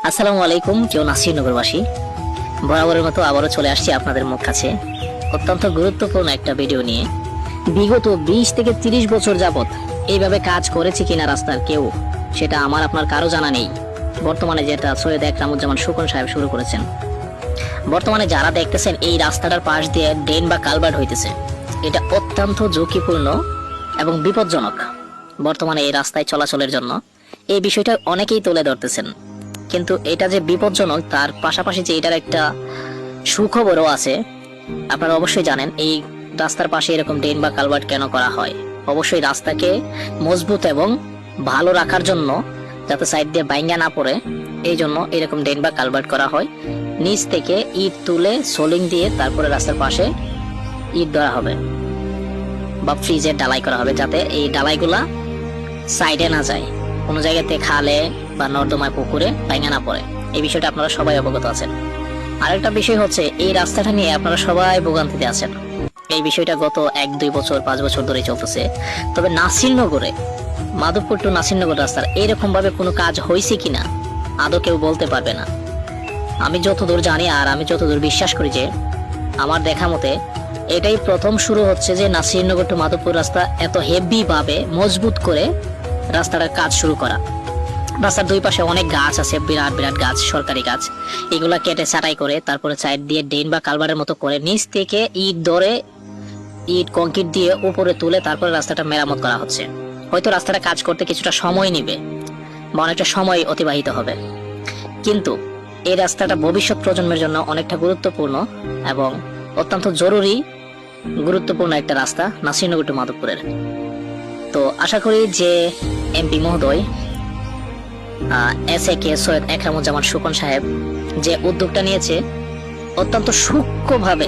আসসালামু আলাইকুম কেউ নাসিরনগরবাসী, বরাবরের মতো আবারও চলে আসছি আপনাদের মুখ কাছে অত্যন্ত গুরুত্বপূর্ণ একটা ভিডিও নিয়ে। বিগত 20 থেকে 30 বছর যাবত এইভাবে কাজ করেছে কিনা রাস্তার কেউ, সেটা আমার আপনার কারো জানা নেই। বর্তমানে যেটা সৈয়দ একরামুজ্জামান সুকন সাহেব শুরু করেছেন, বর্তমানে যারা দেখতেছেন এই রাস্তাটার পাশ দিয়ে ড্রেন বা কালভার্ট হইতেছে, এটা অত্যন্ত ঝুঁকিপূর্ণ এবং বিপজ্জনক। বর্তমানে এই রাস্তায় চলাচলের জন্য এই বিষয়টা অনেকেই তুলে ধরতেছেন, কিন্তু এটা যে বিপজ্জনক তার পাশাপাশি যে এটার একটা সুখবরও আছে। আপনারা অবশ্যই জানেন এই রাস্তার পাশে এরকম ড্রেন বা কালভার্ট কেন করা হয়। অবশ্যই রাস্তাকে মজবুত এবং ভালো রাখার জন্য, যাতে সাইড দিয়ে বাইঙ্গা না পড়ে, এই জন্য এরকম ড্রেন বা কালভার্ট করা হয়। নিচ থেকে ইট তুলে সোলিং দিয়ে তারপরে রাস্তার পাশে ইট দেওয়া হবে বা ফ্রিজের ডালাই করা হবে, যাতে এই ডালাইগুলা সাইডে না যায়, কোনো জায়গাতে খালে বা নর্দমায় পুকুরে বাইঙ্গা না পড়ে। এই বিষয়টা আপনারা সবাই অবগত আছেন। আরেকটা বিষয় হচ্ছে এই রাস্তাটা নিয়ে আপনারা সবাই ভোগান্তিতে আছেন। এই বিষয়টা গত 1-2 বছর 5 বছর ধরে চলতেছে। তবে নাসিরনগরে, মাধবপুর টু নাসিরনগর রাস্তার এরকম ভাবে কোনো কাজ হয়েছে কিনা আদৌ কেউ বলতে পারবে না। আমি যতদূর জানি আর আমি যতদূর বিশ্বাস করি যে আমার দেখা মতে এটাই প্রথম শুরু হচ্ছে যে নাসিরনগর টু মাধবপুর রাস্তা এত হেভি ভাবে মজবুত করে রাস্তাটার কাজ শুরু করা। রাস্তার দুই পাশে অনেক গাছ আছে, বিরাট বিরাট গাছ, সরকারি গাছ। এগুলা কেটে ছাঁটাই করে তারপরে সাইড দিয়ে ড্রেন বা কালভারের মতো করে নিচ থেকে ইট ধরে ইট কংক্রিট দিয়ে উপরে তুলে তারপরে রাস্তাটা মেরামত করা হচ্ছে। হয়তো রাস্তাটা কাজ করতে কিছুটা সময় নিবে বা অনেকটা সময় অতিবাহিত হবে, কিন্তু এই রাস্তাটা ভবিষ্যৎ প্রজন্মের জন্য অনেকটা গুরুত্বপূর্ণ এবং অত্যন্ত জরুরি গুরুত্বপূর্ণ একটা রাস্তা নাসিরনগর টু মাধবপুরের। তো আশা করি যে এমপি মহোদয় SAK সৈয়দ একরামুজ্জামান সুকন সাহেব যে উদ্যোগটা নিয়েছে, অত্যন্ত সূক্ষ্মভাবে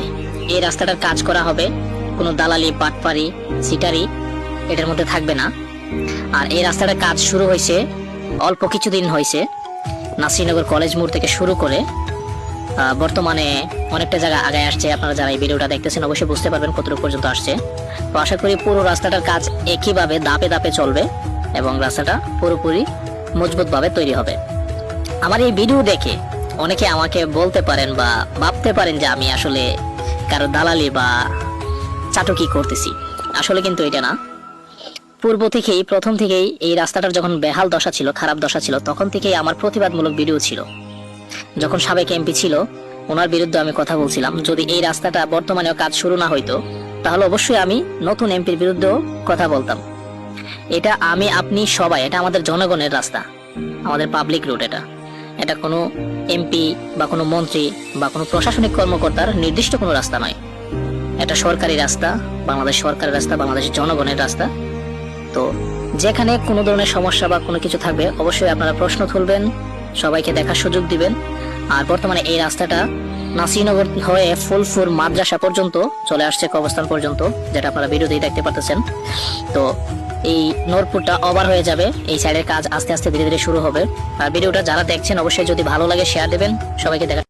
এই রাস্তাটার কাজ করা হবে। কোনো দালালি, পাটপারি, সিটারি এটার মধ্যে থাকবে না। আর এই রাস্তাটার কাজ শুরু হয়েছে অল্প কিছুদিন হয়েছে। নাসিরনগর কলেজ মোড় থেকে শুরু করে বর্তমানে অনেকটা জায়গা আগায় আসছে। আপনারা যারা এই ভিডিওটা দেখতেছেন অবশ্যই বুঝতে পারবেন কতটুকু পর্যন্ত আসছে। তো আশা করি পুরো রাস্তাটার কাজ একইভাবে ধাপে ধাপে চলবে এবং রাস্তাটা পুরোপুরি মজবুত ভাবে তৈরি হবে। আমার এই ভিডিও দেখে অনেকে আমাকে বলতে পারেন বা ভাবতে পারেন যে আমি আসলে কারো দালালি বা চাটুকি করতেছি। আসলে কিন্তু এটা না। পূর্ব থেকেই, প্রথম থেকেই এই রাস্তাটার যখন বেহাল দশা ছিল, খারাপ দশা ছিল, তখন থেকেই আমার প্রতিবাদমূলক ভিডিও ছিল। যখন সাবেক এমপি ছিল ওনার বিরুদ্ধে আমি কথা বলছিলাম। যদি এই রাস্তাটা বর্তমানেও কাজ শুরু না হইতো তাহলে অবশ্যই আমি নতুন এমপির বিরুদ্ধেও কথা বলতাম। এটা আমি, আপনি সবাই, এটা আমাদের জনগণের রাস্তা, আমাদের পাবলিক রুট। এটা কোনো এমপি বা কোনো মন্ত্রী বা কোনো প্রশাসনিক কর্মকর্তার নির্দিষ্ট কোনো রাস্তা নয়। এটা সরকারি রাস্তা, বাংলাদেশ সরকারের রাস্তা, বাংলাদেশের জনগণের রাস্তা। তো যেখানে কোনো ধরনের সমস্যা বা কোনো কিছু থাকবে অবশ্যই আপনারা প্রশ্ন তুলবেন, সবাইকে দেখার সুযোগ দিবেন। আর বর্তমানে এই রাস্তাটা নাসিরনগর হয়ে ফুলপুর মাদ্রাসা পর্যন্ত চলে আসছে, কবরস্থান পর্যন্ত, যেটা আপনারা ভিডিওতেই দেখতে পাচ্ছেন। তো এই নূরপুরটা ওভার হয়ে যাবে, এই সাইডের কাজ আস্তে আস্তে ধীরে ধীরে শুরু হবে। আর ভিডিওটা যারা দেখছেন অবশ্যই যদি ভালো লাগে শেয়ার দেবেন, সবাইকে দেখা।